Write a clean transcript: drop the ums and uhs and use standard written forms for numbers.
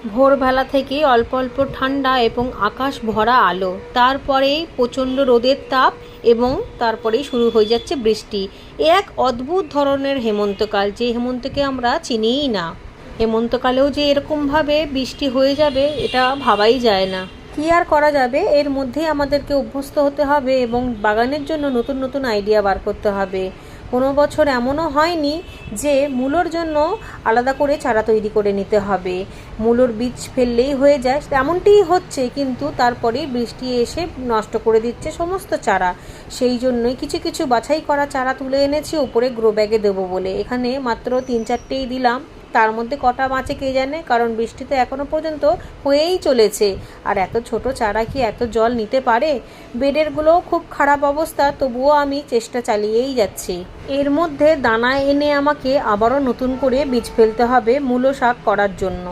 ভোরবেলা থেকেই অল্প অল্প ঠান্ডা এবং আকাশ ভরা আলো, তারপরেই প্রচণ্ড রোদের তাপ এবং তারপরেই শুরু হয়ে যাচ্ছে বৃষ্টি। এ এক অদ্ভুত ধরনের হেমন্তকাল, যে হেমন্তকে আমরা চিনিই না। হেমন্তকালেও যে এরকমভাবে বৃষ্টি হয়ে যাবে এটা ভাবাই যায় না। কী আর করা যাবে, এর মধ্যেই আমাদেরকে অভ্যস্ত হতে হবে এবং বাগানের জন্য নতুন নতুন আইডিয়া বার করতে হবে। কোনো বছর এমনও হয়নি যে মূলোর জন্য আলাদা করে চারা তৈরি করে নিতে হবে, মূলোর বীজ ফেললেই হয়ে যায়, এমনটিই হচ্ছে। কিন্তু তারপরে বৃষ্টি এসে নষ্ট করে দিচ্ছে সমস্ত চারা। সেই জন্যই কিছু কিছু বাছাই করা চারা তুলে এনেছি ওপরে গ্রো ব্যাগে দেবো বলে। এখানে মাত্র 3-4টেই দিলাম, তার মধ্যে কটা বাঁচে কে জানে, কারণ বৃষ্টি তো এখনও পর্যন্ত হয়েই চলেছে। আর এত ছোট চারা কি এত জল নিতে পারে? বেডেরগুলোও খুব খারাপ অবস্থা, তবুও আমি চেষ্টা চালিয়েই যাচ্ছি। এর মধ্যে দানা এনে আমাকে আবারও নতুন করে বীজ ফেলতে হবে মূলো শাক করার জন্য।